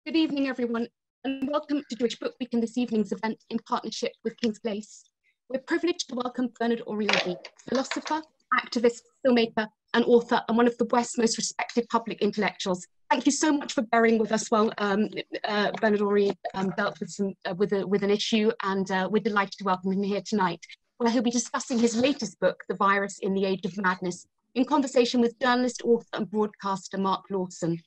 Good evening, everyone, and welcome to Jewish Book Week and this evening's event in partnership with King's Place. We're privileged to welcome Bernard-Henri Lévy, philosopher, activist, filmmaker, and author, and one of the West's most respected public intellectuals. Thank you so much for bearing with us while Bernard-Henri dealt with an issue, and we're delighted to welcome him here tonight, where he'll be discussing his latest book, The Virus in the Age of Madness, in conversation with journalist, author, and broadcaster Mark Lawson.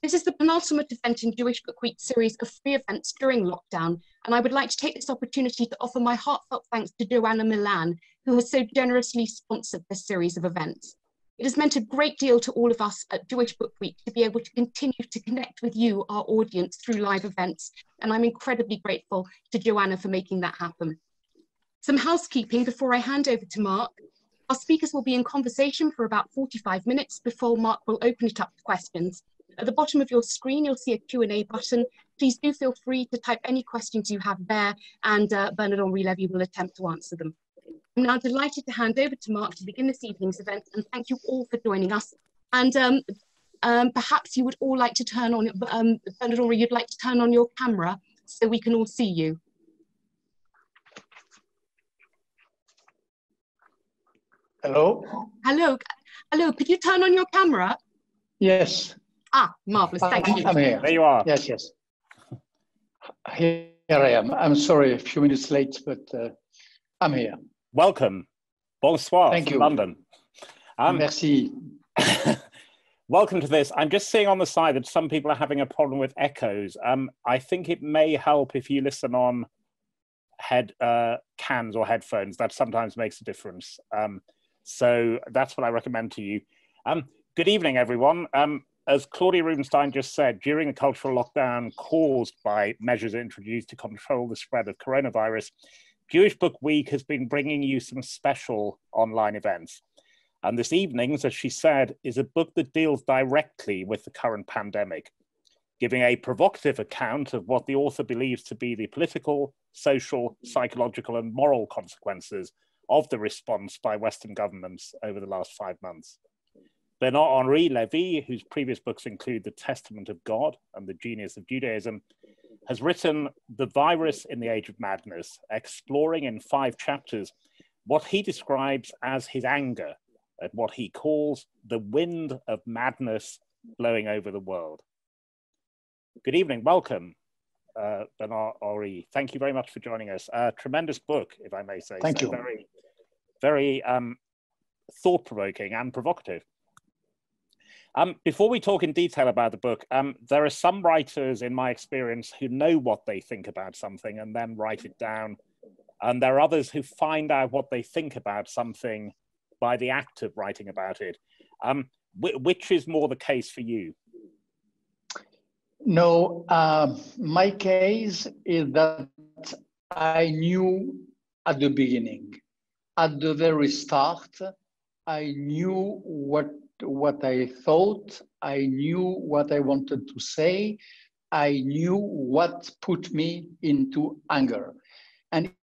This is the penultimate event in Jewish Book Week series of free events during lockdown, and I would like to take this opportunity to offer my heartfelt thanks to Joanna Milan, who has so generously sponsored this series of events. It has meant a great deal to all of us at Jewish Book Week to be able to continue to connect with you, our audience, through live events, and I'm incredibly grateful to Joanna for making that happen. Some housekeeping before I hand over to Mark. Our speakers will be in conversation for about 45 minutes before Mark will open it up to questions. At the bottom of your screen, you'll see a Q&A button. Please do feel free to type any questions you have there, and Bernard-Henri Lévy will attempt to answer them. I'm now delighted to hand over to Mark to begin this evening's event, and thank you all for joining us. And perhaps you would all like to turn on, Bernard-Henri, you'd like to turn on your camera so we can all see you. Hello? Hello, hello, could you turn on your camera? Yes. Ah, marvelous, thank you. I'm here. There you are. Yes, yes. Here I am. I'm sorry, a few minutes late, but I'm here. Welcome. Bonsoir Thank from you. London. Merci. Welcome to this. I'm just seeing on the side that some people are having a problem with echoes. I think it may help if you listen on cans or headphones. That sometimes makes a difference. So that's what I recommend to you. Good evening, everyone. As Claudia Rubenstein just said, during the cultural lockdown caused by measures introduced to control the spread of coronavirus, Jewish Book Week has been bringing you some special online events. And this evening's, as she said, is a book that deals directly with the current pandemic, giving a provocative account of what the author believes to be the political, social, psychological, and moral consequences of the response by Western governments over the last 5 months. Bernard-Henri Lévy, whose previous books include The Testament of God and The Genius of Judaism, has written The Virus in the Age of Madness, exploring in 5 chapters what he describes as his anger at what he calls the wind of madness blowing over the world. Good evening, welcome, Bernard-Henri. Thank you very much for joining us. A tremendous book, if I may say. Thank you. Very, very thought-provoking and provocative. Before we talk in detail about the book, there are some writers, in my experience, who know what they think about something and then write it down. And there are others who find out what they think about something by the act of writing about it. Which is more the case for you? No, my case is that I knew at the beginning, at the very start, I knew what I thought, I knew what I wanted to say, I knew what put me into anger. And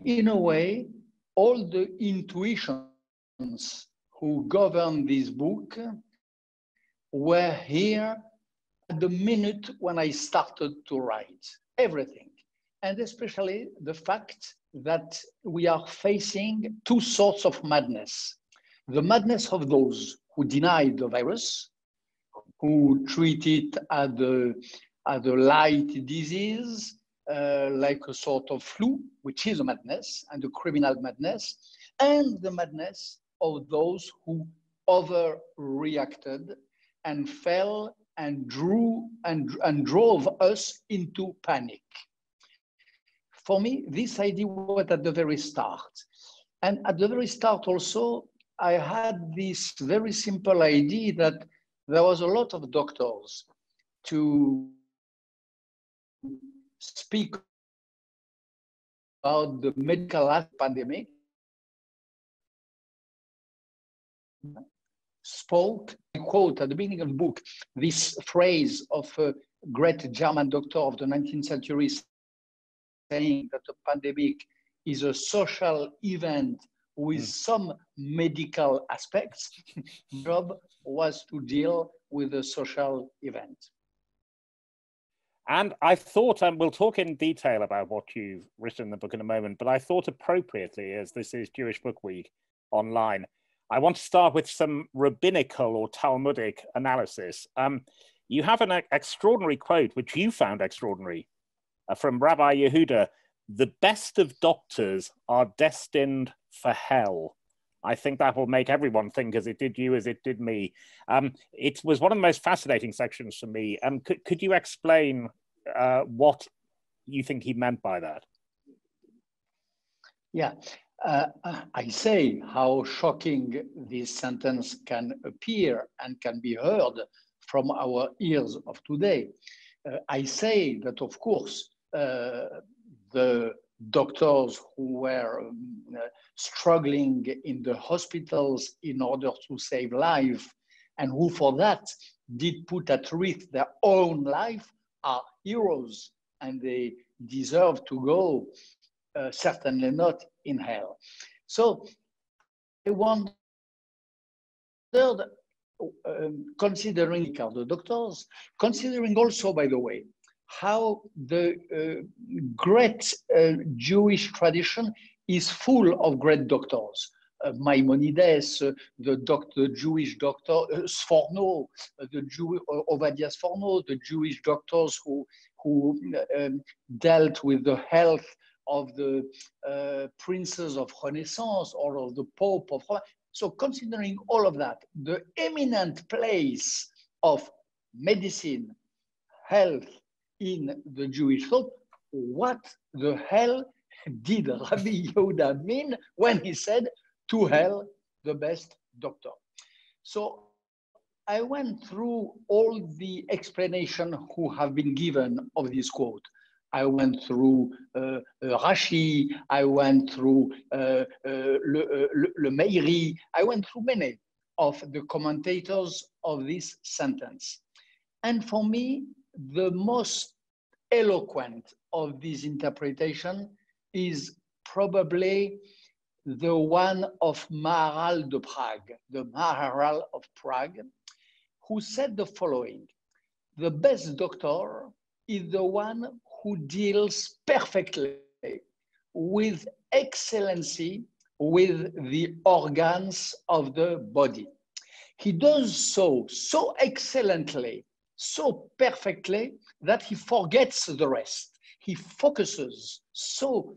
in a way, all the intuitions who govern this book were here at the minute when I started to write, everything. And especially the fact that we are facing 2 sorts of madness. The madness of those who deny the virus, who treat it as a light disease, like a sort of flu, which is a madness, and a criminal madness, and the madness of those who overreacted and fell and drove us into panic. For me, this idea was at the very start. And at the very start also, I had this very simple idea that there was a lot of doctors to speak about the medical pandemic, spoke, I quote at the beginning of the book, this phrase of a great German doctor of the 19th century saying that the pandemic is a social event with some medical aspects. Job was to deal with a social event. And I thought, we'll talk in detail about what you've written in the book in a moment, but I thought appropriately, as this is Jewish Book Week online, I want to start with some rabbinical or Talmudic analysis. You have an extraordinary quote, which you found extraordinary, from Rabbi Yehuda: "The best of doctors are destined for hell." I think that will make everyone think, as it did you, as it did me. It was one of the most fascinating sections for me. Could you explain what you think he meant by that? Yeah, I say how shocking this sentence can appear and can be heard from our ears of today. I say that, of course, the doctors who were struggling in the hospitals in order to save life, and who for that did put at risk their own life, are heroes, and they deserve to go, certainly not in hell. So I wondered, considering the doctors, considering also, by the way, how the great Jewish tradition is full of great doctors. Maimonides, the Jewish doctor, Sforno, Obadiah Sforno, the Jewish doctors who dealt with the health of the princes of Renaissance or of the Pope of Rome. So considering all of that, the eminent place of medicine, health in the Jewish thought, what the hell did Rabbi Yehuda mean when he said, "To hell, the best doctor"? So I went through all the explanation who have been given of this quote. I went through Rashi, I went through Le Meiri, I went through many of the commentators of this sentence. And for me, the most eloquent of this interpretation is probably the one of Maharal de Prague, the Maharal of Prague, who said the following: "The best doctor is the one who deals perfectly, with excellency, with the organs of the body. He does so excellently, so perfectly, that he forgets the rest. He focuses so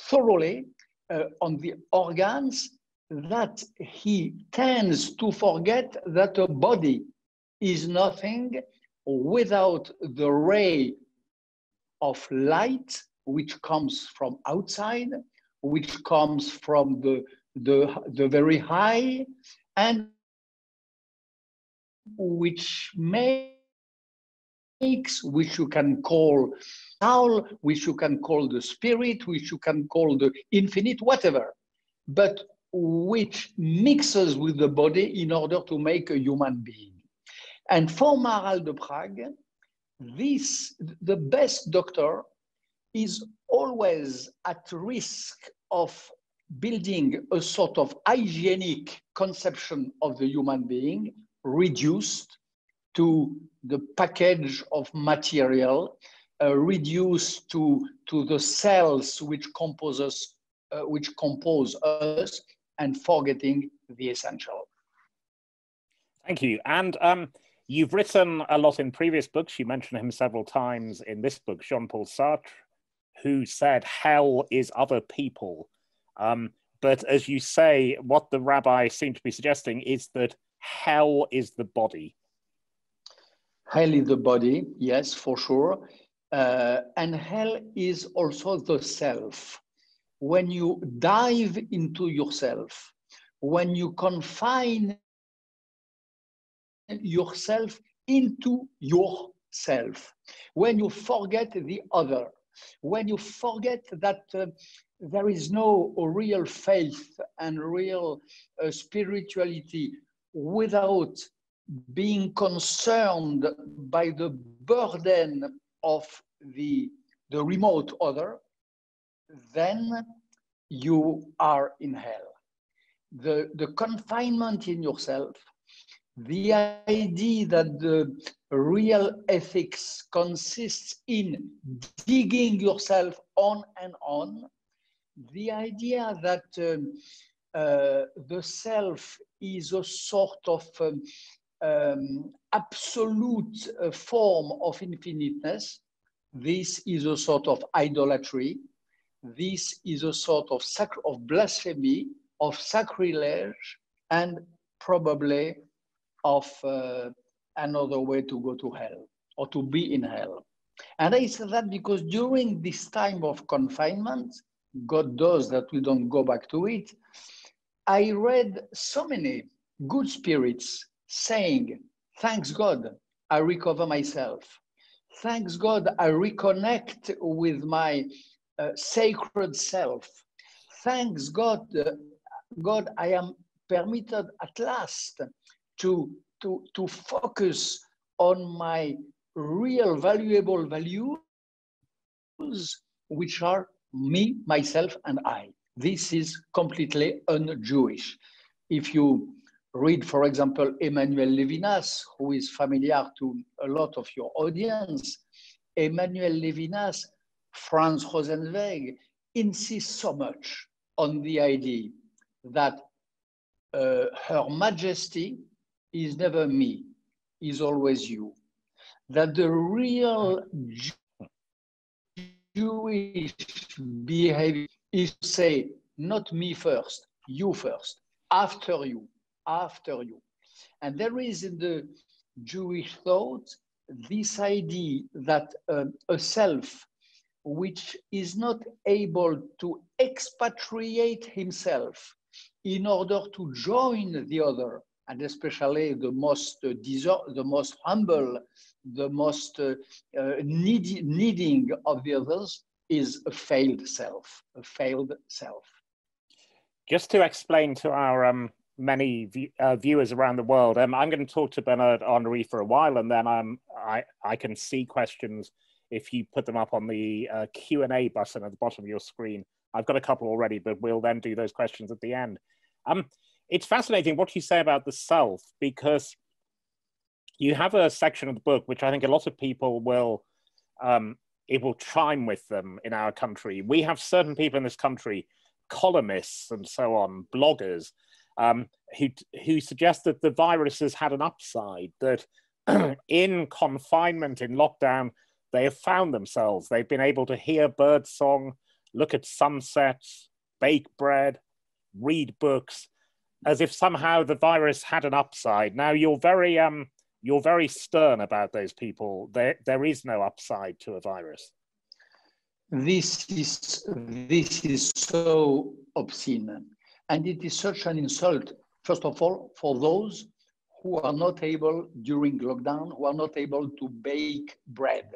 thoroughly on the organs that he tends to forget that a body is nothing without the ray of light which comes from outside, which comes from the very high, and which makes, which you can call soul, which you can call the spirit, which you can call the infinite, whatever, but which mixes with the body in order to make a human being." And for Maharal de Prague, the best doctor is always at risk of building a sort of hygienic conception of the human being, reduced to the package of material, reduced to the cells which compose us, and forgetting the essential. Thank you. And you've written a lot in previous books. You mentioned him several times in this book, Jean-Paul Sartre, who said hell is other people. But as you say, what the rabbi seemed to be suggesting is that hell is the body. Hell is the body, yes, for sure. And hell is also the self. When you dive into yourself, when you confine yourself into yourself, when you forget the other, when you forget that there is no real faith and real spirituality without being concerned by the burden of the remote other, then you are in hell. The confinement in yourself the idea that the real ethics consists in digging yourself on and on, the idea that the self is a sort of absolute form of infiniteness. This is a sort of idolatry. This is a sort of blasphemy, of sacrilege, and probably of another way to go to hell or to be in hell. And I say that because during this time of confinement, God does that we don't go back to it, I read so many good spirits saying, thanks God, I recover myself. Thanks God, I reconnect with my sacred self. Thanks God, God, I am permitted at last to focus on my real valuable values, which are me, myself, and I. This is completely un-Jewish. If you read, for example, Emmanuel Levinas, who is familiar to a lot of your audience, Emmanuel Levinas, Franz Rosenzweig, insists so much on the idea that Her Majesty is never me, is always you. That the real Jewish behavior is to say, not me first, you first, after you, after you. And there is in the Jewish thought this idea that a self which is not able to expatriate himself in order to join the other, and especially the most the most humble, the most needing of the others, is a failed self, a failed self. Just to explain to our many viewers around the world, I'm going to talk to Bernard-Henri for a while, and then I can see questions if you put them up on the Q&A button at the bottom of your screen. I've got a couple already, but we'll then do those questions at the end. It's fascinating what you say about the self, because you have a section of the book which I think a lot of people will, it will chime with them in our country. We have certain people in this country, columnists and so on, bloggers, who suggest that the virus has had an upside, that in confinement, in lockdown, they have found themselves. They've been able to hear birdsong, look at sunsets, bake bread, read books, as if somehow the virus had an upside. Now you're very stern about those people. There is no upside to a virus. This is so obscene, and it is such an insult. First of all, for those who are not able during lockdown, who are not able to bake bread,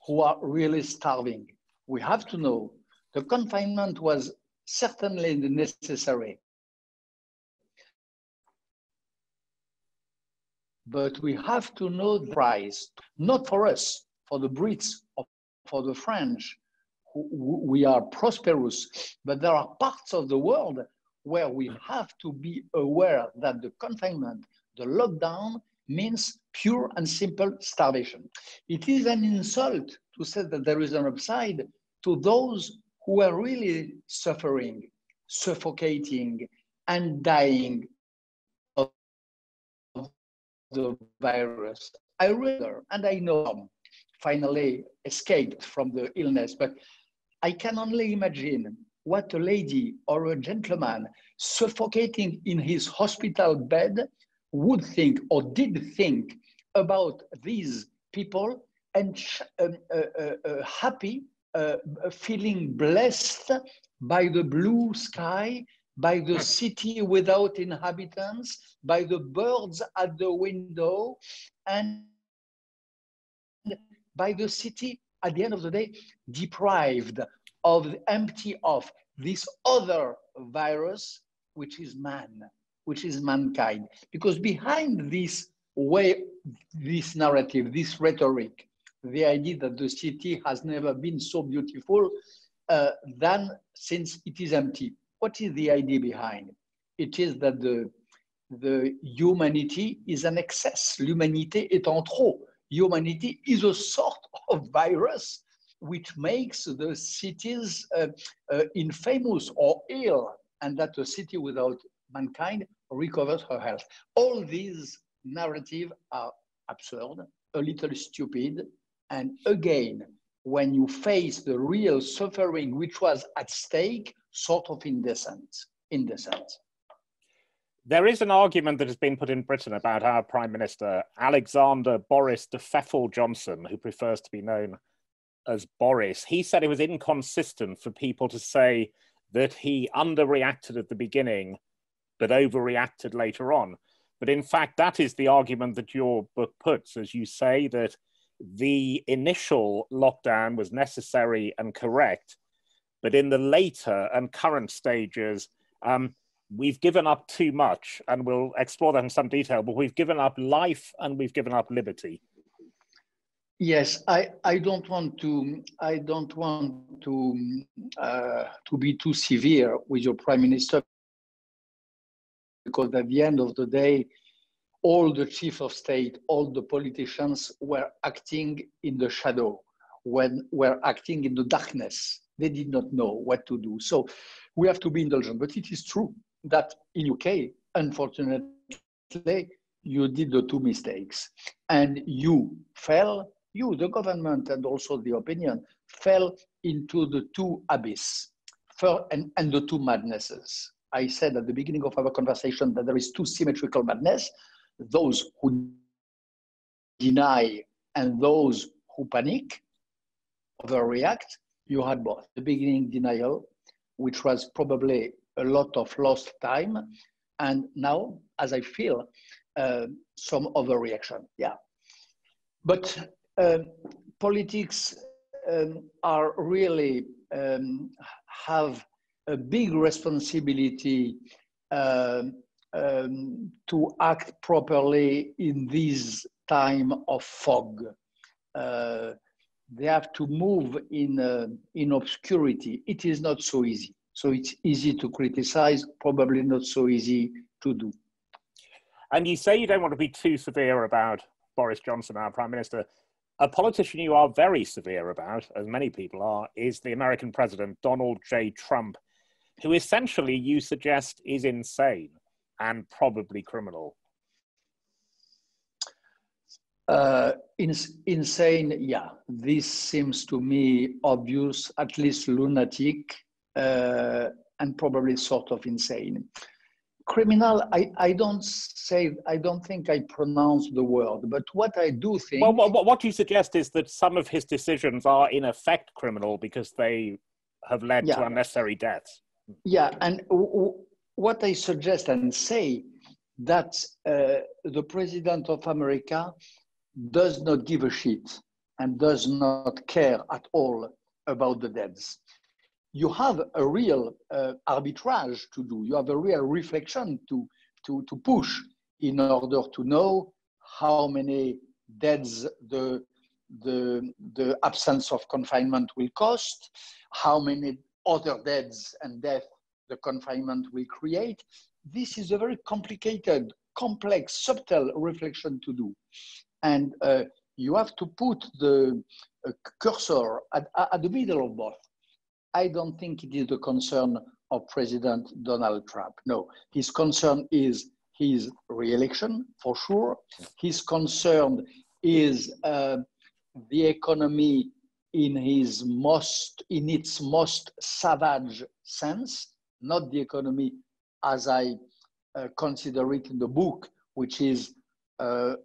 who are really starving. We have to know the confinement was certainly necessary, but we have to know the price, not for us, for the Brits or for the French, we are prosperous, but there are parts of the world where we have to be aware that the confinement, the lockdown, means pure and simple starvation. It is an insult to say that there is an upside to those who are really suffering, suffocating, and dying of the virus. I remember, and I know finally escaped from the illness, but I can only imagine what a lady or a gentleman suffocating in his hospital bed would think or did think about these people, and happy, feeling blessed by the blue sky, by the city without inhabitants, by the birds at the window, and by the city, at the end of the day, deprived of, empty of this other virus, which is man, which is mankind. Because behind this way, this narrative, this rhetoric, the idea that the city has never been so beautiful than since it is empty. What is the idea behind? It is that the the humanity is an excess. L'humanité est en trop. Humanity is a sort of virus which makes the cities infamous or ill, and that a city without mankind recovers her health. All these narratives are absurd, a little stupid, and again, when you face the real suffering which was at stake, sort of indecent. There is an argument that has been put in Britain about our Prime Minister, Alexander Boris de Pfeffel Johnson, who prefers to be known as Boris. He said it was inconsistent for people to say that he underreacted at the beginning, but overreacted later on. But in fact, that is the argument that your book puts, as you say, that the initial lockdown was necessary and correct, but in the later and current stages, we've given up too much, and we'll explore that in some detail, but we've given up life and we've given up liberty. Yes, I don't want to be too severe with your Prime Minister, because at the end of the day, all the chief of state, all the politicians were acting in the shadow, were acting in the darkness. They did not know what to do. So we have to be indulgent. But it is true that in UK, unfortunately, you did the two mistakes. And you, the government and also the opinion, fell into the two abyss and the two madnesses. I said at the beginning of our conversation that there is two symmetrical madness, those who deny and those who panic, overreact. You had both. The beginning denial, which was probably a lot of lost time, and now, as I feel, some overreaction. Yeah, but politics are really have a big responsibility to act properly in this time of fog. They have to move in obscurity. It is not so easy. So it's easy to criticize, probably not so easy to do. And you say you don't want to be too severe about Boris Johnson, our Prime Minister. A politician you are very severe about, as many people are, is the American President, Donald J. Trump, who essentially you suggest is insane and probably criminal. Insane, yeah. This seems to me obvious, at least lunatic, and probably sort of insane. Criminal, I don't think I pronounce the word, but what I do think... Well, what you suggest is that some of his decisions are in effect criminal because they have led to unnecessary deaths. Yeah, and what I suggest and say that the President of America does not give a shit and does not care at all about the deaths. You have a real arbitrage to do. You have a real reflection to push in order to know how many deaths the absence of confinement will cost, how many other deaths and death the confinement will create. This is a very complicated, complex, subtle reflection to do. And you have to put the cursor at the middle of both. I don't think it is the concern of President Donald Trump. No, his concern is his re-election, for sure. His concern is the economy in its most savage sense, not the economy as I consider it in the book, which is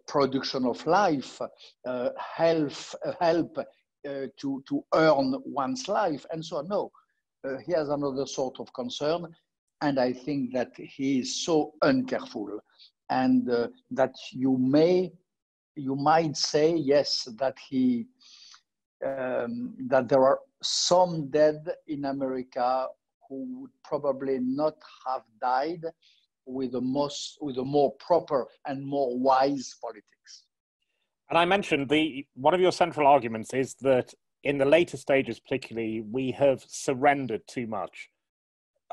production of life, help to earn one's life, and so on. No, he has another sort of concern, and I think that he is so uncareful, and that you might say, yes, that that there are some dead in America who would probably not have died with a more proper and more wise politics. And I mentioned one of your central arguments is that in the later stages, particularly, we have surrendered too much.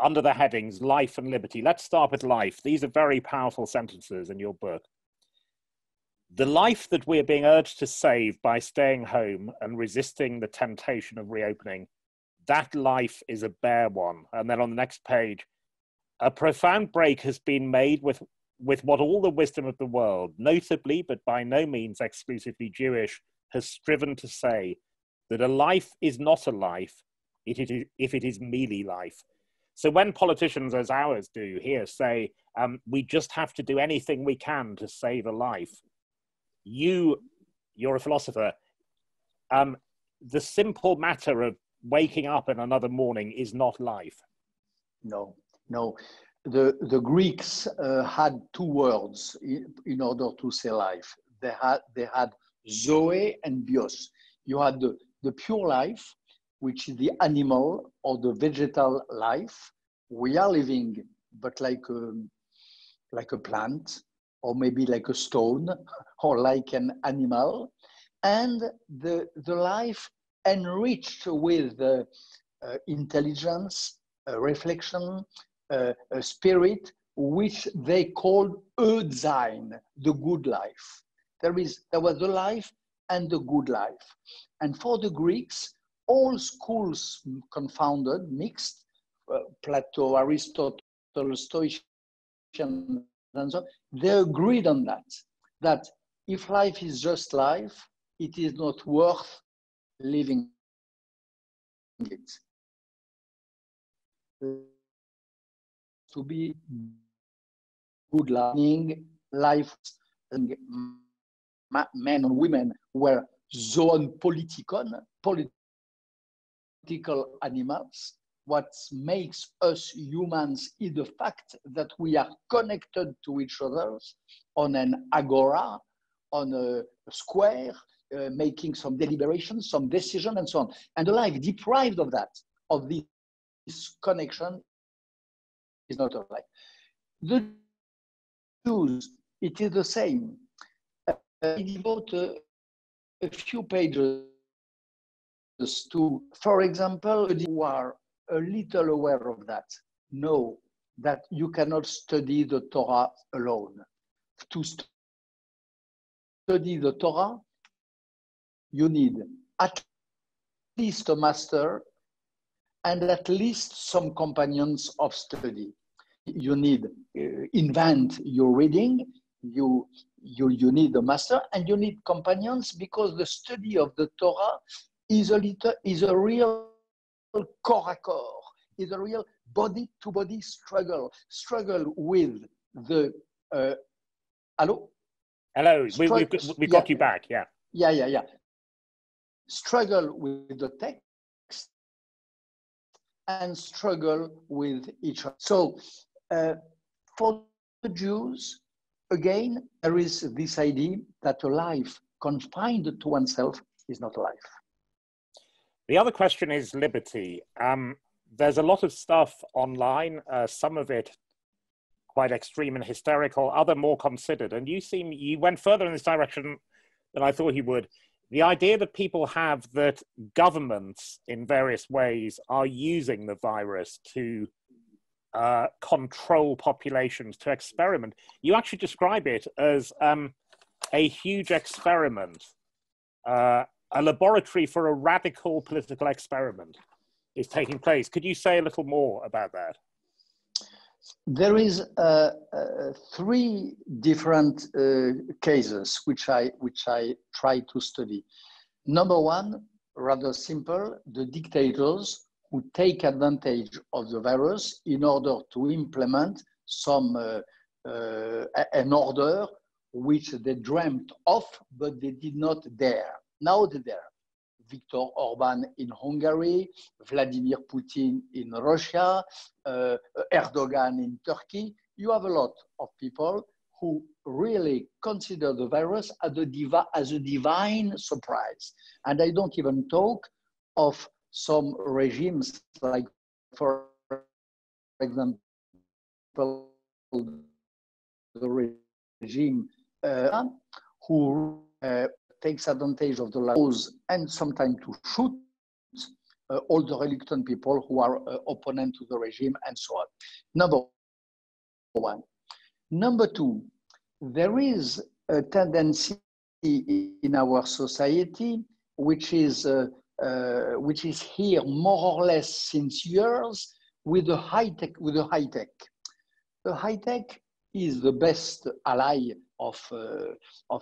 under the headings life and liberty. Let's start with life. These are very powerful sentences in your book. The life that we're being urged to save by staying home and resisting the temptation of reopening, that life is a bare one. And then on the next page, a profound break has been made with what all the wisdom of the world, notably but by no means exclusively Jewish, has striven to say, that a life is not a life if it is merely life. So when politicians, as ours do here, say, we just have to do anything we can to save a life, you're a philosopher. The simple matter of waking up in another morning is not life. No, no. The Greeks had two words in order to say life. They had zoe and bios. You had the pure life, which is the animal or the vegetal life. We are living, but like a plant, or maybe like a stone, or like an animal, and the life enriched with intelligence, reflection, a spirit, which they called Sein, the good life. There was the life and the good life. And for the Greeks, all schools confounded, mixed, Plato, Aristotle, Stoicism, and so they agreed on that if life is just life, it is not worth living it. To be good life, men and women were zoon politikon, political animals. What makes us humans is the fact that we are connected to each other on an agora, on a square, making some deliberations, some decision, and so on. And a life deprived of that, of this connection, is not a life. The Jews, it is the same. I devote a few pages to, for example, who are a little aware of that, know that you cannot study the Torah alone. To study the Torah, you need at least a master and at least some companions of study. You need invent your reading, you need a master, and you need companions, because the study of the Torah is a real corps à corps, is a real body-to-body struggle with the hello? Hello, we got you back, yeah. Yeah. Struggle with the text and struggle with each other. So for the Jews, again, there is this idea that a life confined to oneself is not a life. The other question is liberty. There's a lot of stuff online, some of it quite extreme and hysterical, other more considered. And you went further in this direction than I thought you would. The idea that people have that governments in various ways are using the virus to control populations, to experiment. You actually describe it as a huge experiment, a laboratory for a radical political experiment is taking place. Could you say a little more about that? There is three different cases which I try to study. Number one, rather simple, the dictators who take advantage of the virus in order to implement some an order which they dreamt of, but they did not dare. Now they dare. Viktor Orban in Hungary, Vladimir Putin in Russia, Erdogan in Turkey. You have a lot of people who really consider the virus as a divine surprise. And I don't even talk of some regimes like, for example, the regime who takes advantage of the laws and sometimes to shoot all the reluctant people who are opponent to the regime and so on. Number one. Number two, there is a tendency in our society, which is here more or less since years, with the high tech. The high tech is the best ally of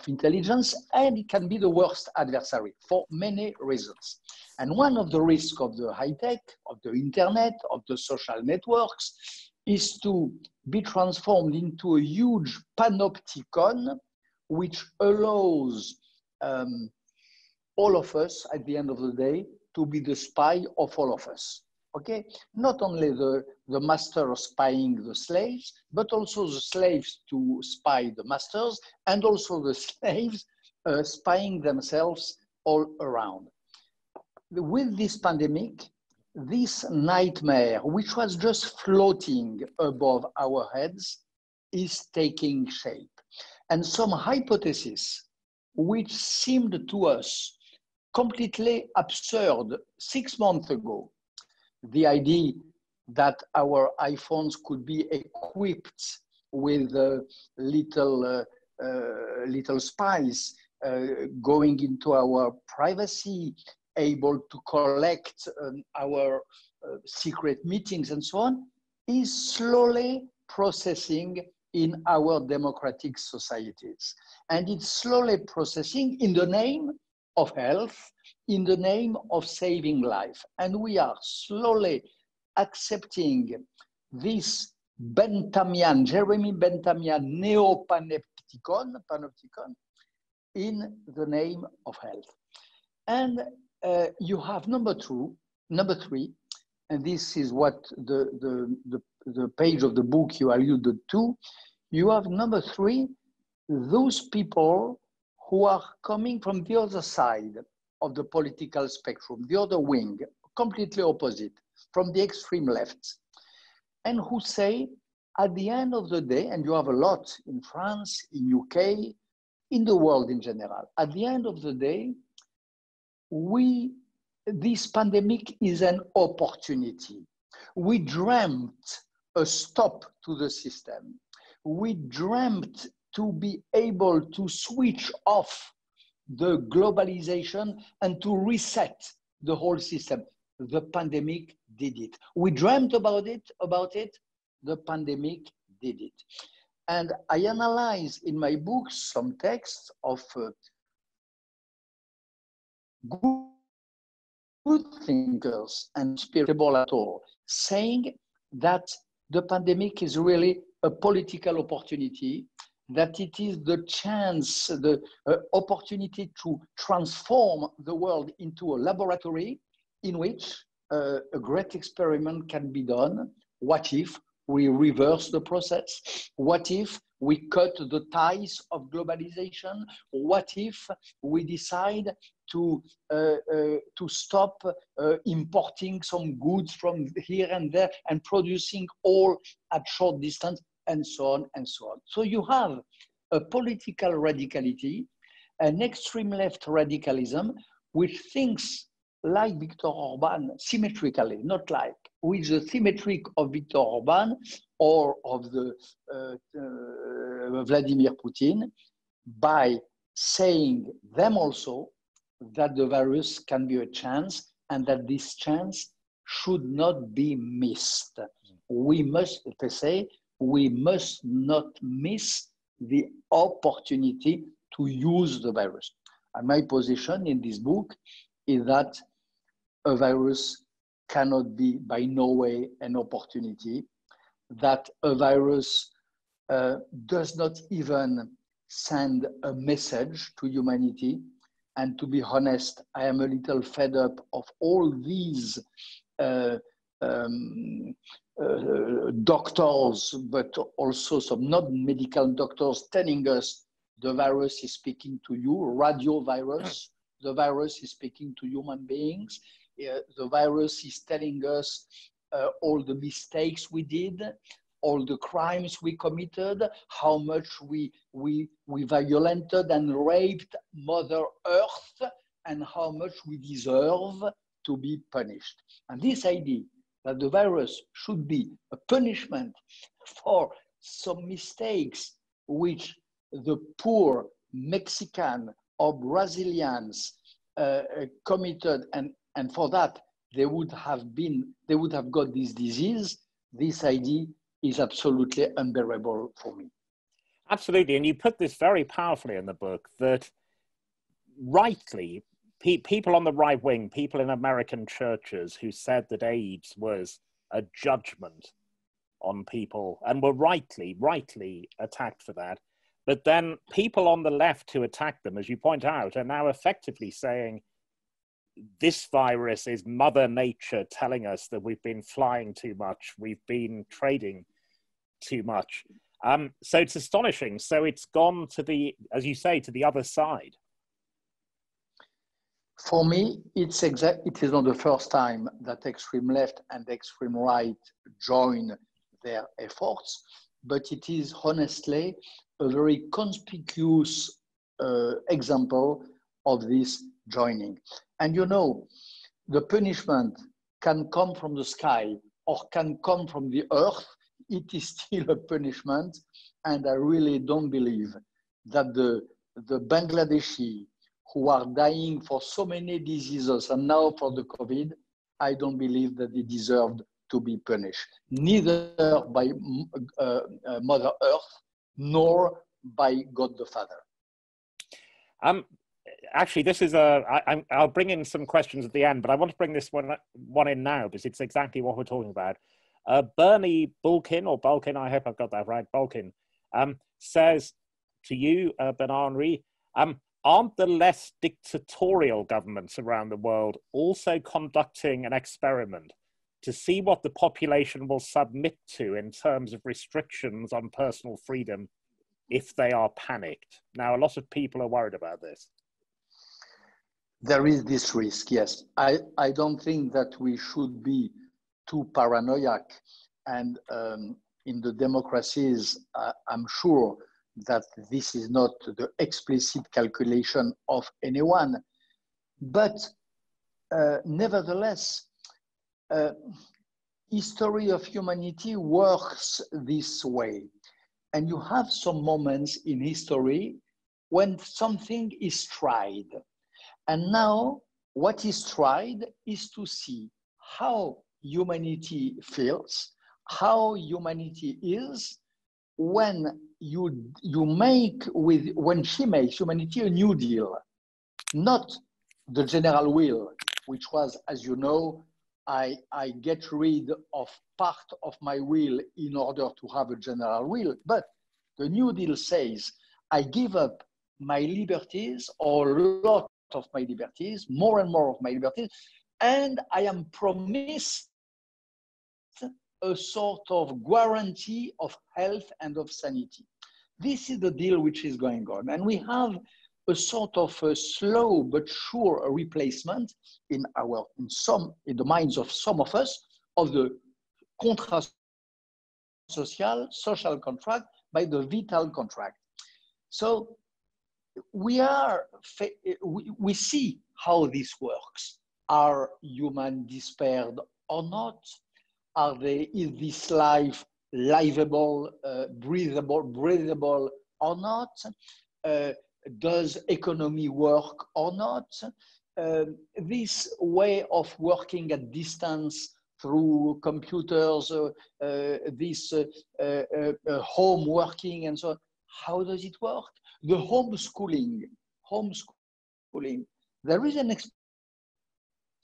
intelligence, and it can be the worst adversary for many reasons. And one of the risks of the high tech, of the internet, of the social networks, is to be transformed into a huge panopticon, which allows all of us, at the end of the day, to be the spy of all of us. Okay, not only the master spying the slaves, but also the slaves to spy the masters, and also the slaves spying themselves all around. With this pandemic, this nightmare, which was just floating above our heads, is taking shape. And some hypotheses, which seemed to us completely absurd 6 months ago, the idea that our iPhones could be equipped with little spies going into our privacy, able to collect our secret meetings and so on, is slowly processing in our democratic societies. And it's slowly processing in the name of health, in the name of saving life. And we are slowly accepting this Benthamian, Jeremy Benthamian neo-panopticon in the name of health. And you have number three, and this is what the page of the book you alluded to. You have number three, those people who are coming from the other side of the political spectrum, the other wing, completely opposite, from the extreme left, and who say, at the end of the day, and you have a lot in France, in UK, in the world in general, at the end of the day, this pandemic is an opportunity. We dreamt a stop to the system. We dreamt to be able to switch off the globalization and to reset the whole system. The pandemic did it. We dreamt about it, the pandemic did it. And I analyze in my book some texts of good thinkers and spiritual at all, saying that the pandemic is really a political opportunity, that it is the chance, the opportunity to transform the world into a laboratory in which a great experiment can be done. What if we reverse the process? What if we cut the ties of globalization? What if we decide to stop importing some goods from here and there and producing all at short distance, and so on and so on. So you have a political radicality, an extreme left radicalism, which thinks like Viktor Orban, symmetrically, not like, with the symmetric of Viktor Orban or of the Vladimir Putin, by saying them also that the virus can be a chance and that this chance should not be missed. We must, they say, we must not miss the opportunity to use the virus. And my position in this book is that a virus cannot be by no way an opportunity, that a virus does not even send a message to humanity. And to be honest, I am a little fed up of all these doctors, but also some non-medical doctors telling us the virus is speaking to you, radio virus, the virus is speaking to human beings, the virus is telling us all the mistakes we did, all the crimes we committed, how much we violented and raped Mother Earth, and how much we deserve to be punished. And this idea that the virus should be a punishment for some mistakes which the poor Mexican or Brazilians committed, and for that they would have got this disease, this idea is absolutely unbearable for me. Absolutely, and you put this very powerfully in the book, that rightly, people on the right wing, people in American churches who said that AIDS was a judgment on people and were rightly attacked for that. But then people on the left who attacked them, as you point out, are now effectively saying this virus is Mother Nature telling us that we've been flying too much, we've been trading too much. So it's astonishing. So it's gone to the, as you say, to the other side. For me, it is not the first time that extreme left and extreme right join their efforts, but it is honestly a very conspicuous example of this joining. And you know, the punishment can come from the sky or can come from the earth. It is still a punishment, and I really don't believe that the Bangladeshi who are dying for so many diseases and now for the COVID, I don't believe that they deserved to be punished, neither by Mother Earth nor by God the Father. Actually, this is I'll bring in some questions at the end, but I want to bring this one in now because it's exactly what we're talking about. Bernie Bulkin, or Bulkin, I hope I've got that right, Bulkin, says to you, Bernard-Henri, aren't the less dictatorial governments around the world also conducting an experiment to see what the population will submit to in terms of restrictions on personal freedom if they are panicked? Now, a lot of people are worried about this. There is this risk, yes. I don't think that we should be too paranoid, and in the democracies, I'm sure that this is not the explicit calculation of anyone. But nevertheless, history of humanity works this way. And you have some moments in history when something is tried. And now what is tried is to see how humanity feels, how humanity is when when she makes humanity a new deal, not the general will, which was, as you know, I get rid of part of my will in order to have a general will. But the New Deal says, I give up my liberties, or a lot of my liberties, more and more of my liberties, and I am promised a sort of guarantee of health and of sanity. This is the deal which is going on. And we have a sort of a slow but sure replacement in the minds of some of us of the contrat social contract by the vital contract. So we see how this works. Are humans despaired or not? Is this life livable, breathable or not? Does economy work or not? This way of working at distance through computers, this home working and so on, how does it work? The homeschooling. There is an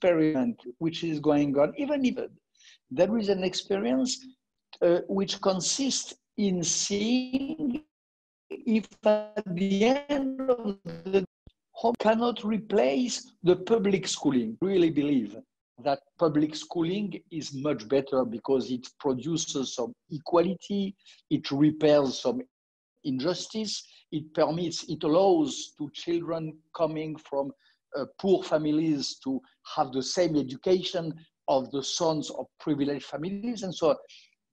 experiment which is going on, even there is an experience which consists in seeing if at the end of the home cannot replace the public schooling. I really believe that public schooling is much better because it produces some equality, it repairs some injustice, it allows to children coming from poor families to have the same education of the sons of privileged families and so on.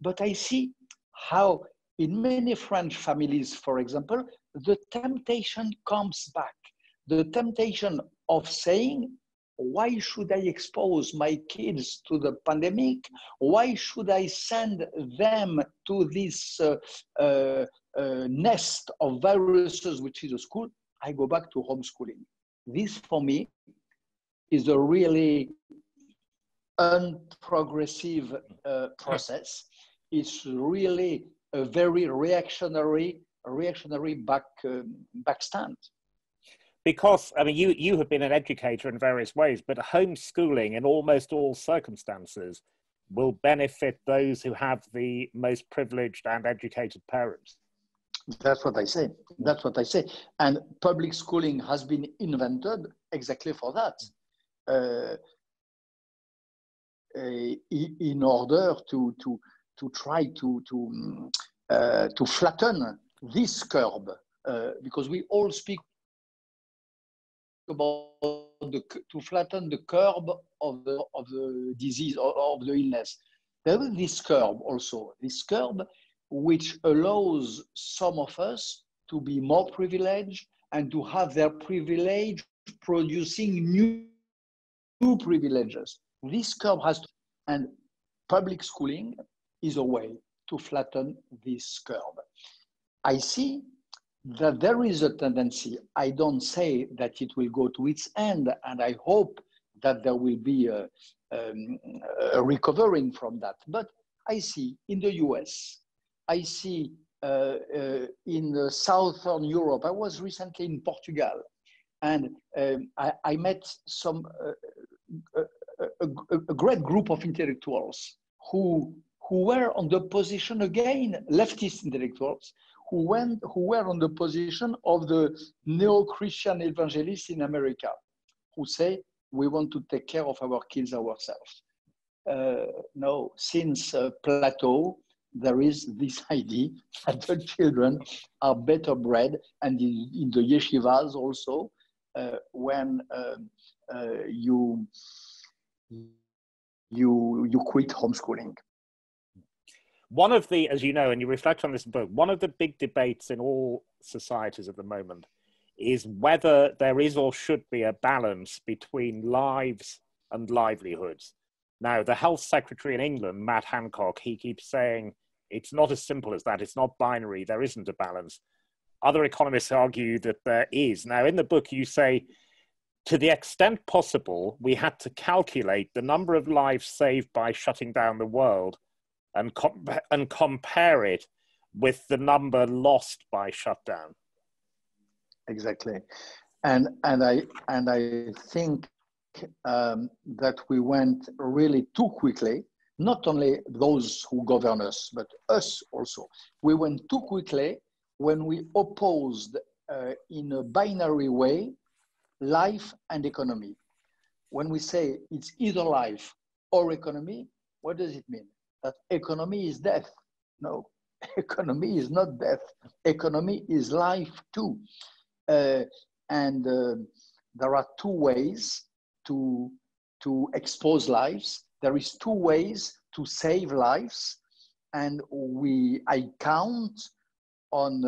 But I see how in many French families, for example, the temptation comes back. The temptation of saying, why should I expose my kids to the pandemic? Why should I send them to this nest of viruses, which is a school? I go back to homeschooling. This, for me, is a really unprogressive process. It's really a very reactionary backstand. Because, I mean, you have been an educator in various ways, but homeschooling in almost all circumstances will benefit those who have the most privileged and educated parents. That's what I say. That's what I say. And public schooling has been invented exactly for that. In order to try to flatten this curve, because we all speak about to flatten the curve of the disease or of the illness. There is this curve also, this curve which allows some of us to be more privileged and to have their privilege producing new privileges. This curve has to, and public schooling is a way to flatten this curve. I see that there is a tendency. I don't say that it will go to its end, and I hope that there will be a recovering from that. But I see in the US, I see in Southern Europe. I was recently in Portugal, and I met some a great group of intellectuals who were on the position, again, leftist intellectuals, who were on the position of the neo-Christian evangelists in America, who say, we want to take care of our kids ourselves. No, since Plato, there is this idea that the children are better bred, and in the yeshivas also, when you quit homeschooling. One of the, as you know, and you reflect on this book, one of the big debates in all societies at the moment is whether there is or should be a balance between lives and livelihoods. Now, the health secretary in England, Matt Hancock, he keeps saying it's not as simple as that. It's not binary. There isn't a balance. Other economists argue that there is. Now, in the book, you say, to the extent possible, we had to calculate the number of lives saved by shutting down the world and compare it with the number lost by shutdown. Exactly, and I think that we went really too quickly. Not only those who govern us, but us also. We went too quickly when we opposed in a binary way life and economy. When we say it's either life or economy, what does it mean? That economy is death? No, economy is not death. Economy is life too. And there are two ways to expose lives. There is two ways to save lives. And I count on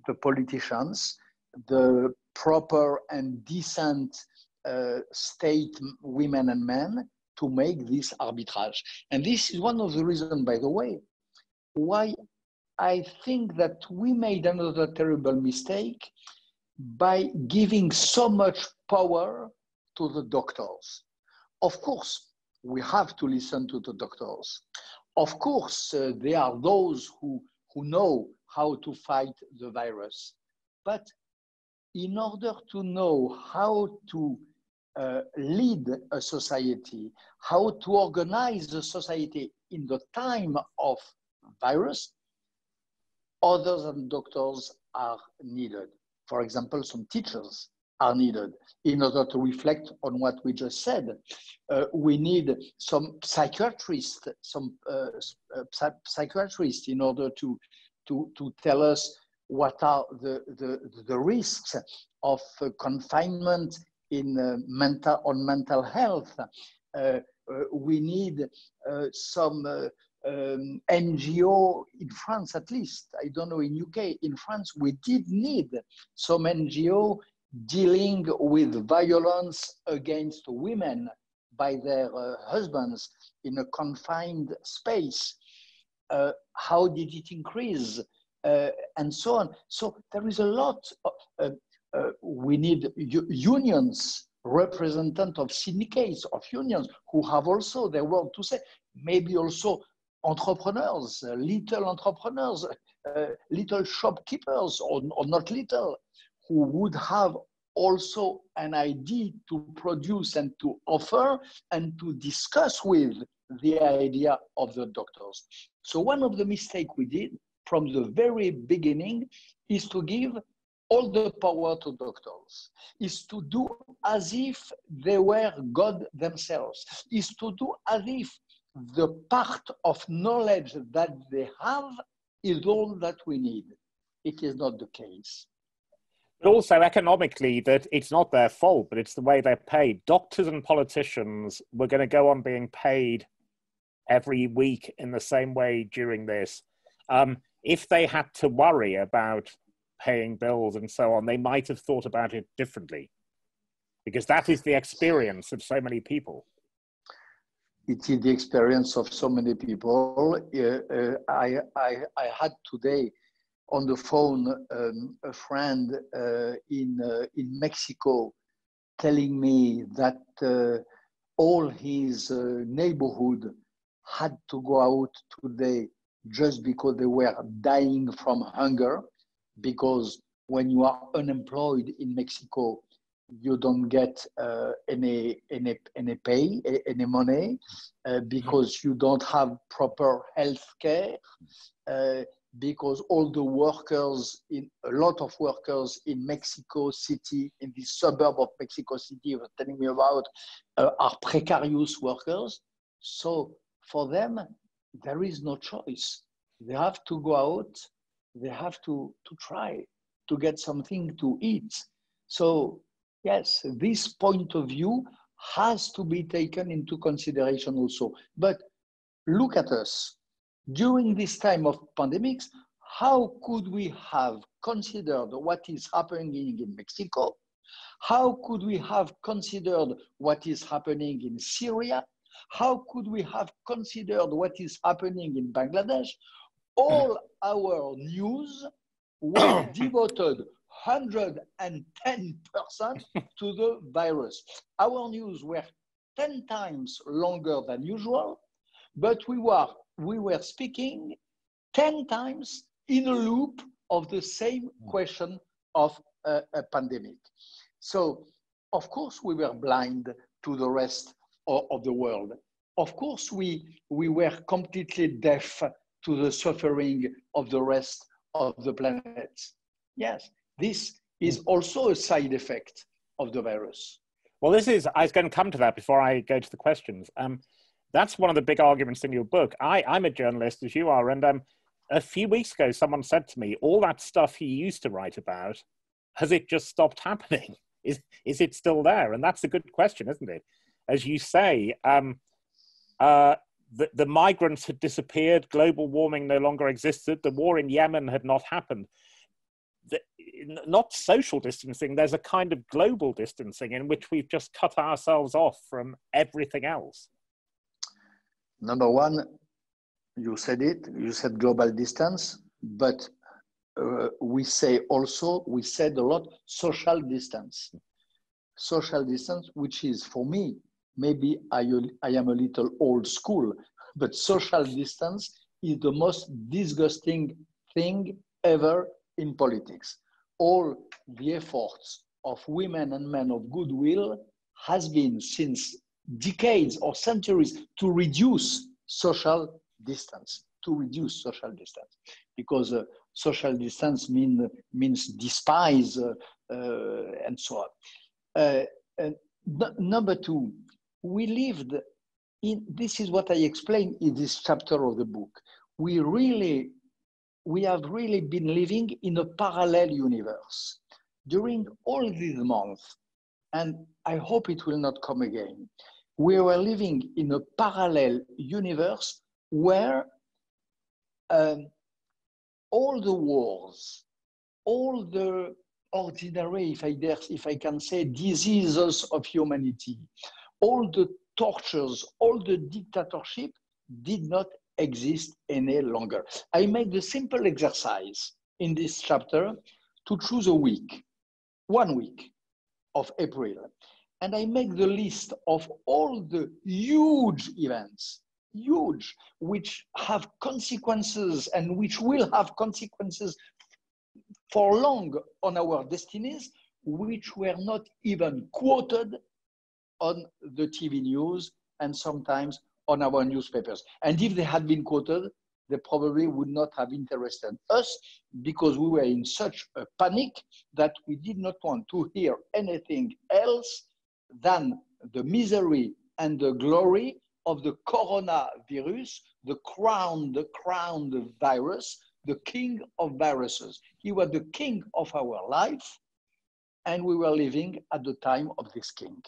the politicians, the proper and decent state women and men to make this arbitrage. And this is one of the reasons, by the way, why I think that we made another terrible mistake by giving so much power to the doctors. Of course, we have to listen to the doctors. Of course, there are those who know how to fight the virus. But in order to know how to lead a society, how to organize a society in the time of virus, others than doctors are needed. For example, some teachers are needed in order to reflect on what we just said. We need some psychiatrists, in order to tell us what are the risks of confinement in mental health. We need some NGO in France, at least. I don't know in UK. In France, we did need some NGO dealing with violence against women by their husbands in a confined space. How did it increase? And so on. So there is a lot. We need unions, representatives of syndicates, of unions, who have also their word to say. Maybe also entrepreneurs, little shopkeepers, or not little, who would have also an idea to produce and to offer and to discuss with the idea of the doctors. So one of the mistakes we did from the very beginning is to give all the power to doctors, is to do as if they were God themselves, is to do as if the part of knowledge that they have is all that we need. It is not the case. But also economically, that it's not their fault, but it's the way they're paid. Doctors and politicians were going to go on being paid every week in the same way during this. If they had to worry about paying bills and so on, they might have thought about it differently, because that is the experience of so many people. It is the experience of so many people. I had today on the phone a friend in Mexico telling me that all his neighborhood had to go out today just because they were dying from hunger, because when you are unemployed in Mexico, you don't get any pay, any money, because you don't have proper health care, because all the workers, a lot of workers in Mexico City, in the suburb of Mexico City, were telling me about, are precarious workers. So for them, there is no choice. They have to go out, they have to try to get something to eat. So yes, this point of view has to be taken into consideration also. But look at us. During this time of pandemics, how could we have considered what is happening in Mexico? How could we have considered what is happening in Syria? How could we have considered what is happening in Bangladesh? All our news was devoted 110% to the virus. Our news were 10 times longer than usual, but we were speaking 10 times in a loop of the same question of a pandemic. So, of course, we were blind to the rest of the world. Of course, we were completely deaf to the suffering of the rest of the planet. Yes, this is also a side effect of the virus. Well, this is, I was going to come to that before I go to the questions. That's one of the big arguments in your book. I'm a journalist, as you are, and a few weeks ago, someone said to me, all that stuff he used to write about, has it just stopped happening? Is it still there? And that's a good question, isn't it? As you say, the migrants had disappeared, global warming no longer existed, the war in Yemen had not happened. Not social distancing, there's a kind of global distancing in which we've just cut ourselves off from everything else. Number one, you said it, you said global distance, but we said a lot, social distance. Social distance, which is for me, maybe I am a little old school, but social distance is the most disgusting thing ever in politics. All the efforts of women and men of goodwill has been since decades or centuries to reduce social distance, because social distance means despise and so on. Number two, we lived in, this is what I explained in this chapter of the book. We have really been living in a parallel universe during all these months, and I hope it will not come again. We were living in a parallel universe where all the wars, all the ordinary, if I can say, diseases of humanity. All the tortures, all the dictatorship did not exist any longer. I made the simple exercise in this chapter to choose a week, 1 week of April. And I make the list of all the huge events, huge, which have consequences and which will have consequences for long on our destinies, which were not even quoted on the TV news and sometimes on our newspapers. And if they had been quoted, they probably would not have interested us because we were in such a panic that we did not want to hear anything else than the misery and the glory of the coronavirus, the crowned virus, the king of viruses. He was the king of our life, and we were living at the time of this king.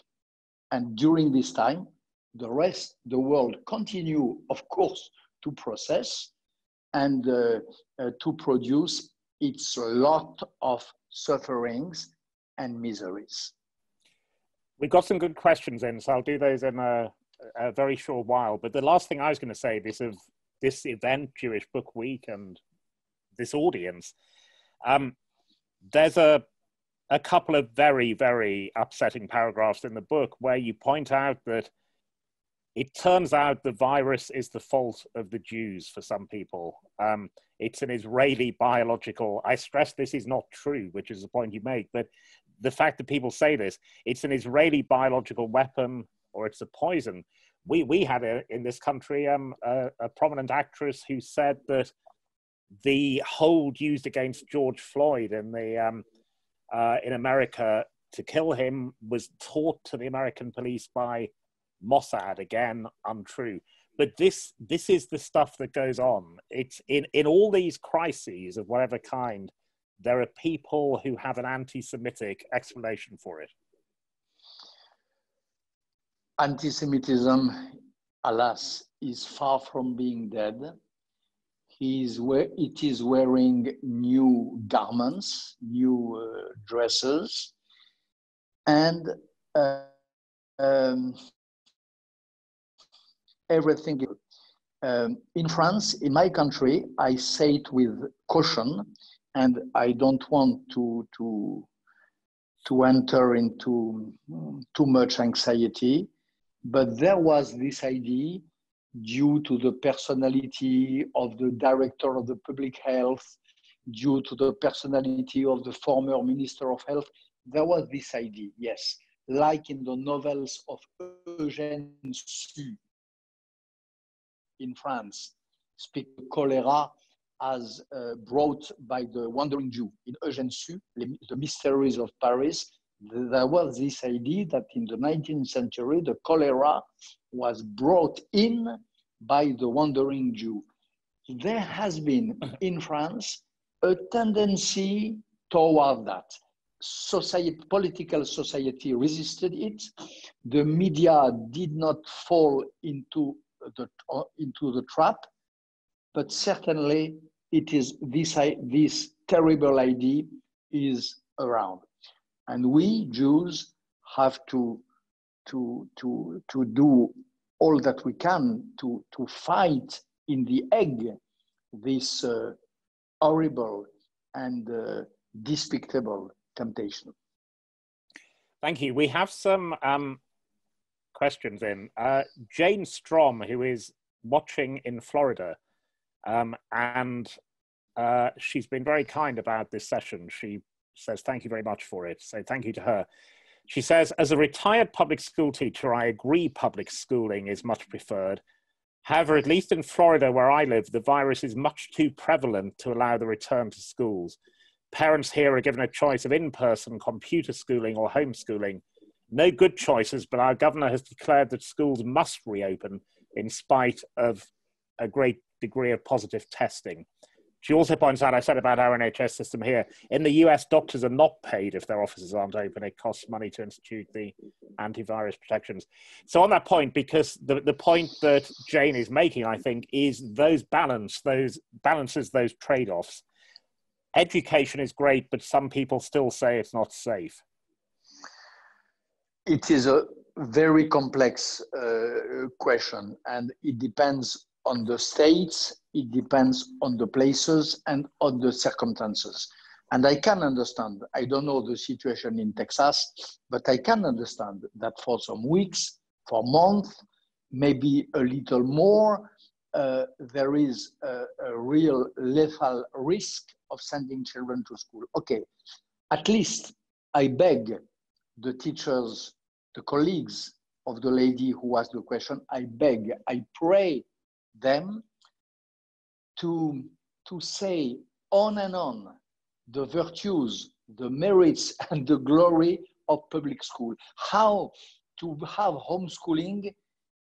And during this time, the world continue, of course, to process and to produce its lot of sufferings and miseries. We've got some good questions in, so I'll do those in a very short while. But the last thing I was going to say, this event, Jewish Book Week, and this audience, there's a couple of very, very upsetting paragraphs in the book where you point out that it turns out the virus is the fault of the Jews for some people. It's an Israeli biological, I stress this is not true, which is the point you make, but the fact that people say this, it's an Israeli biological weapon or it's a poison. We had in this country a prominent actress who said that the hold used against George Floyd in America to kill him was taught to the American police by Mossad, again, untrue. But this is the stuff that goes on. It's in all these crises of whatever kind, there are people who have an anti-Semitic explanation for it. Anti-Semitism, alas, is far from being dead. It is wearing new garments, new dresses, and everything. In France, in my country, I say it with caution, and I don't want to enter into too much anxiety, but there was this idea, due to the personality of the director of the public health, due to the personality of the former minister of health, there was this idea, yes, like in the novels of Eugène Sue in France, speak cholera as brought by the Wandering Jew in Eugène Sue, The Mysteries of Paris. There was this idea that in the 19th century, the cholera was brought in by the Wandering Jew. There has been in France a tendency toward that. Political society resisted it. The media did not fall into the trap, but certainly it is this terrible idea is around. And we Jews have to do all that we can to fight in the egg this horrible and despicable temptation. Thank you. We have some questions in. Jane Strom, who is watching in Florida, and she's been very kind about this session. She says thank you very much for it, so thank you to her. She says, as a retired public school teacher, I agree public schooling is much preferred. However, at least in Florida, where I live, the virus is much too prevalent to allow the return to schools. Parents here are given a choice of in-person computer schooling or homeschooling. No good choices, but our governor has declared that schools must reopen in spite of a great degree of positive testing. She also points out, I said about our NHS system here, in the US, doctors are not paid if their offices aren't open. It costs money to institute the antivirus protections. So on that point, because the point that Jane is making, I think, is those balances, those trade-offs. education is great, but some people still say it's not safe? It is a very complex question, and it depends on the states, it depends on the places and on the circumstances. And I can understand, I don't know the situation in Texas, but I can understand that for some weeks, for months, maybe a little more, there is a real lethal risk of sending children to school. Okay, at least I beg the teachers, the colleagues of the lady who asked the question, I beg, I pray them to say on and on the virtues, the merits, and the glory of public school. How to have homeschooling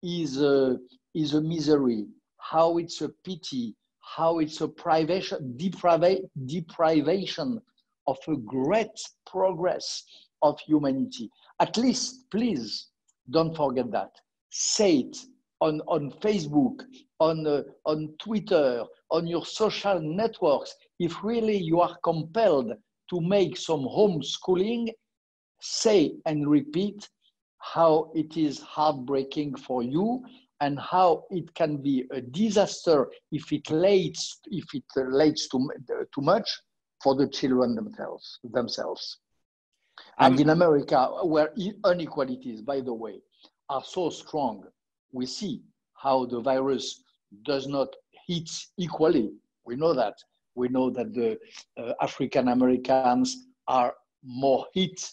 is a misery, how it's a pity, how it's a deprivation of a great progress of humanity. At least, please, don't forget that. Say it on Facebook, on Twitter, on your social networks. If really you are compelled to make some homeschooling, say and repeat how it is heartbreaking for you and how it can be a disaster if it leads too much for the children themselves. And in America, where inequalities, by the way, are so strong, we see how the virus does not hit equally. We know that. We know that the African Americans are more hit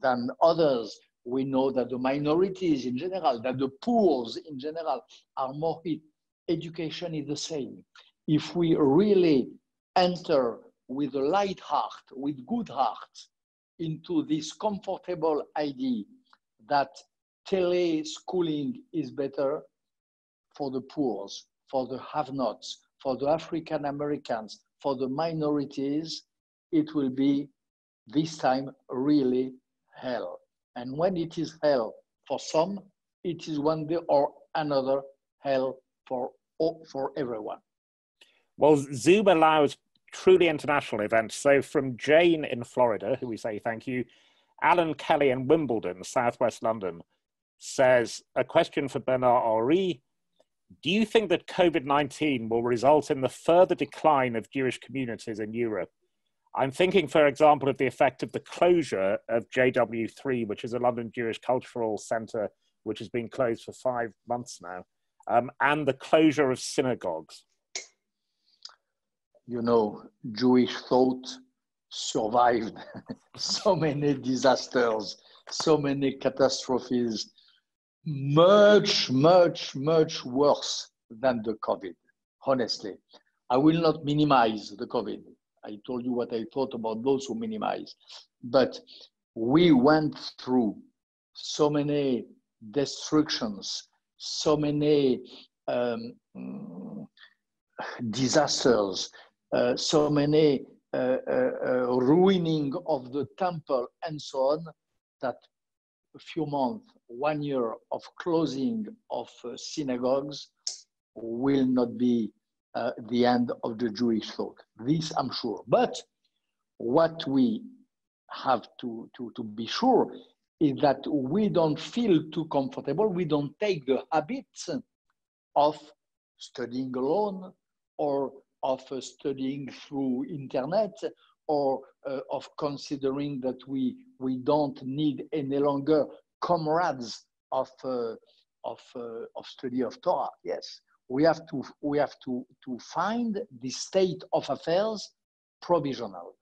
than others. We know that the minorities in general, that the poor in general are more hit. Education is the same. If we really enter with a light heart, with good heart, into this comfortable idea that tele-schooling is better for the poor, for the have-nots, for the African Americans, for the minorities, it will be this time really hell. And when it is hell for some, it is one day or another hell for everyone. Well, Zoom allows truly international events. So from Jane in Florida, who we say thank you, Alan Kelly in Wimbledon, Southwest London, says, a question for Bernard-Henri. Do you think that COVID-19 will result in the further decline of Jewish communities in Europe? I'm thinking, for example, of the effect of the closure of JW3, which is a London Jewish cultural centre, which has been closed for 5 months now, and the closure of synagogues. You know, Jewish thought survived so many disasters, so many catastrophes, much, much, much worse than the COVID, honestly. I will not minimize the COVID. I told you what I thought about those who minimize. But we went through so many destructions, so many disasters, so many ruining of the temple and so on, that a few months, 1 year of closing of synagogues will not be the end of the Jewish thought. This I'm sure. But what we have to be sure is that we don't feel too comfortable. We don't take the habits of studying alone or of studying through internet or of considering that we don't need any longer comrades of study of Torah. Yes. We have to find the state of affairs provisional,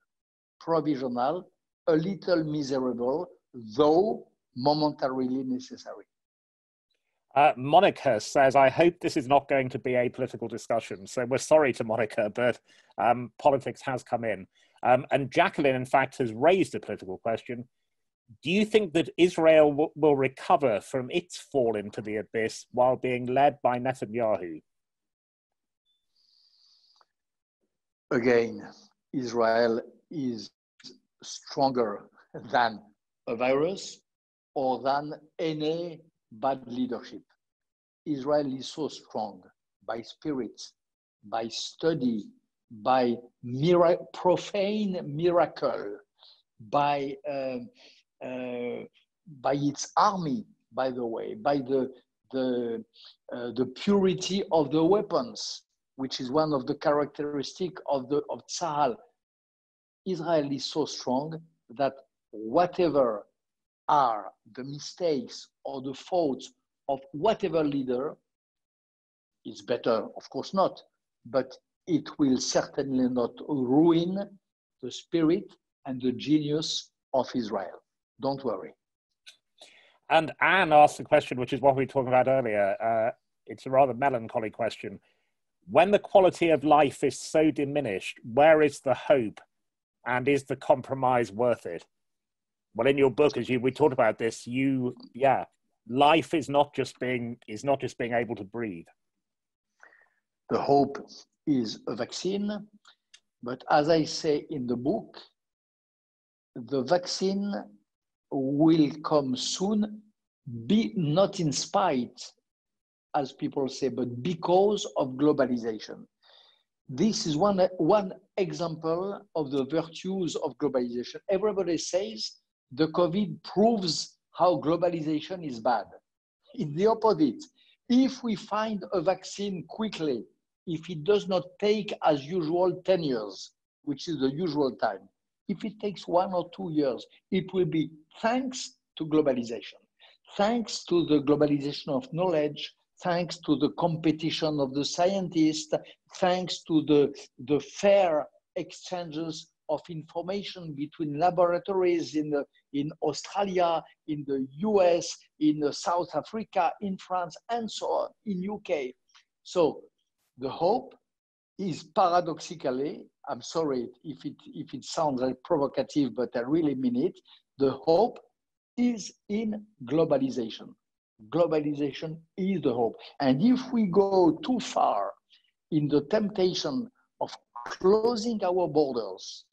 a little miserable, though momentarily necessary. Monica says, I hope this is not going to be a political discussion. So we're sorry to Monica, but politics has come in. And Jacqueline, in fact, has raised a political question. Do you think that Israel will recover from its fall into the abyss while being led by Netanyahu? Again, Israel is stronger than a virus or than any bad leadership. Israel is so strong by spirit, by study, by profane miracle, by its army, by the way, by the purity of the weapons, which is one of the characteristics of Tzahal. Israel is so strong that whatever are the mistakes or the faults of whatever leader, it's better, of course not, but it will certainly not ruin the spirit and the genius of Israel. Don't worry. And Anne asked a question, which is what we were talking about earlier. It's a rather melancholy question. When the quality of life is so diminished, where is the hope? And is the compromise worth it? Well, in your book, as we talked about this, life is not just being able to breathe. The hope is a vaccine, but as I say in the book, the vaccine will come soon, not in spite, as people say, but because of globalization. This is one example of the virtues of globalization. Everybody says the COVID proves how globalization is bad. It's the opposite. If we find a vaccine quickly, if it does not take as usual 10 years, which is the usual time, if it takes 1 or 2 years, it will be thanks to globalization, thanks to the globalization of knowledge, thanks to the competition of the scientists, thanks to the fair exchanges of information between laboratories in Australia, in the US, in South Africa, in France, and so on, in UK. So the hope is paradoxically, I'm sorry if it sounds like provocative, but I really mean it, the hope is in globalization. Globalization is the hope. And if we go too far in the temptation of closing our borders,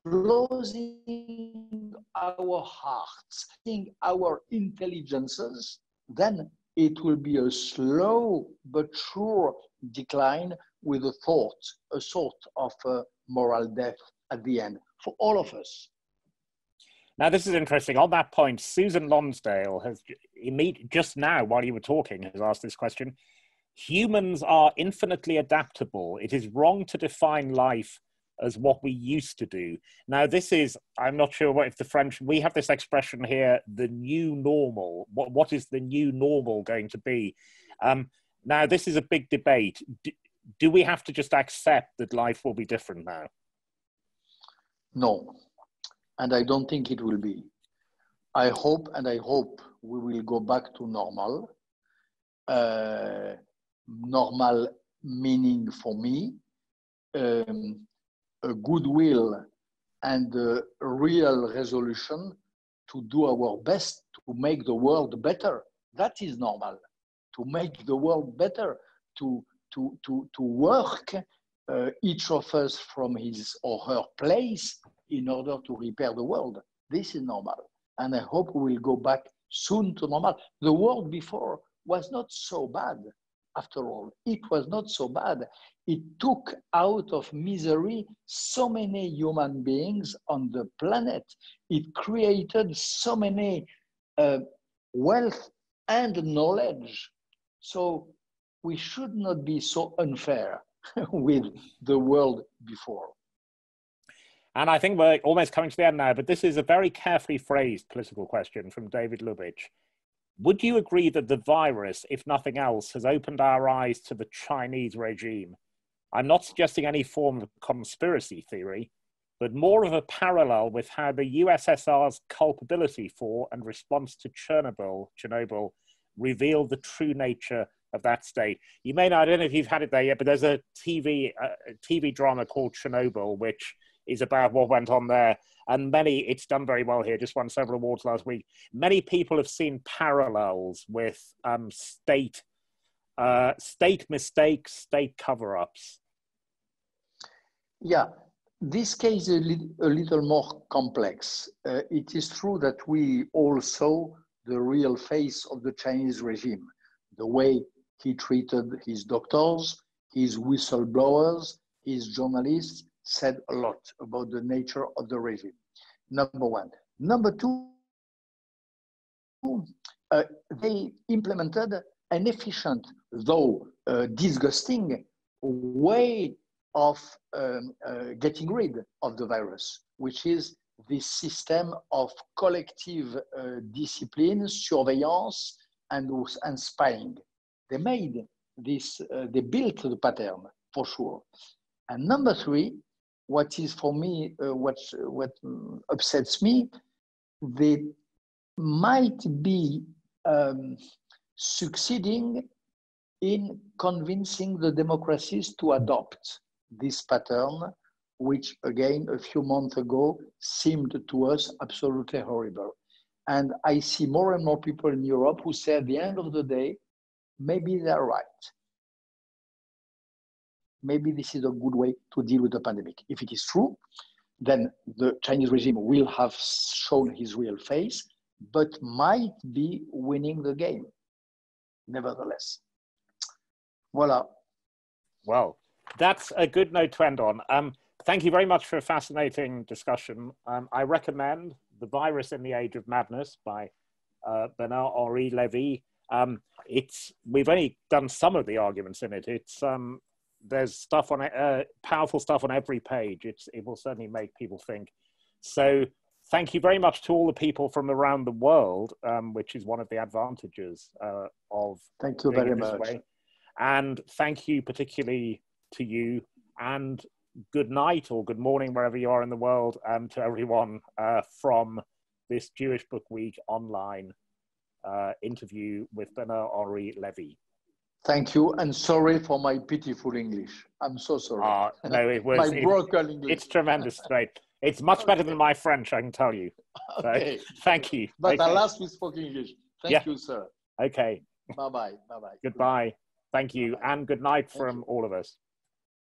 closing our hearts, closing our intelligences, then it will be a slow but sure decline with a sort of moral death at the end for all of us. Now, this is interesting. On that point, Susan Lonsdale has just now, while you were talking, has asked this question. Humans are infinitely adaptable. It is wrong to define life as what we used to do. Now, this is, I'm not sure what if the French, we have this expression here, the new normal. What is the new normal going to be? Now, this is a big debate. Do we have to just accept that life will be different now? No. And I don't think it will be. I hope we will go back to normal. Normal meaning for me, a goodwill and a real resolution to do our best to make the world better. That is normal. To make the world better, to work each of us from his or her place in order to repair the world. This is normal. And I hope we will go back soon to normal. The world before was not so bad, after all. It was not so bad. It took out of misery so many human beings on the planet. It created so many wealth and knowledge. So we should not be so unfair with the world before. And I think we're almost coming to the end now, but this is a very carefully phrased political question from David Lubitsch. Would you agree that the virus, if nothing else, has opened our eyes to the Chinese regime? I'm not suggesting any form of conspiracy theory, but more of a parallel with how the USSR's culpability for and response to Chernobyl revealed the true nature of that state. You may know, I don't know if you've had it there yet, but there's a TV drama called Chernobyl, which is about what went on there. And it's done very well here, just won several awards last week. Many people have seen parallels with state mistakes, state cover-ups. Yeah, this case is a little more complex. It is true that we all saw the real face of the Chinese regime, the way he treated his doctors, his whistleblowers, his journalists said a lot about the nature of the regime. Number one. Number two, they implemented an efficient, though disgusting, way of getting rid of the virus, which is this system of collective discipline, surveillance, and spying. They made this, they built the pattern for sure. And number three, what is for me, what upsets me, they might be succeeding in convincing the democracies to adopt this pattern, which again, a few months ago, seemed to us absolutely horrible. And I see more and more people in Europe who say at the end of the day, maybe they're right. Maybe this is a good way to deal with the pandemic. If it is true, then the Chinese regime will have shown his real face, but might be winning the game, nevertheless. Voila. Well, that's a good note to end on. Thank you very much for a fascinating discussion. I recommend The Virus in the Age of Madness by Bernard-Henri Lévy. We've only done some of the arguments in it. There's stuff on it, powerful stuff on every page. It will certainly make people think. So thank you very much to all the people from around the world, which is one of the advantages of thank you very much. Way. And thank you particularly to you, and good night or good morning, wherever you are in the world, to everyone from this Jewish Book Week online interview with Bernard-Henri Lévy. Thank you, and sorry for my pitiful English. I'm so sorry. No, it was my broken English. It's tremendous, great. It's much better than my French, I can tell you. Okay. So, thank you. But okay. alas, we spoke English. Thank you, sir. Okay. Bye-bye. Bye-bye. Goodbye. Thank you, and good night from all of us.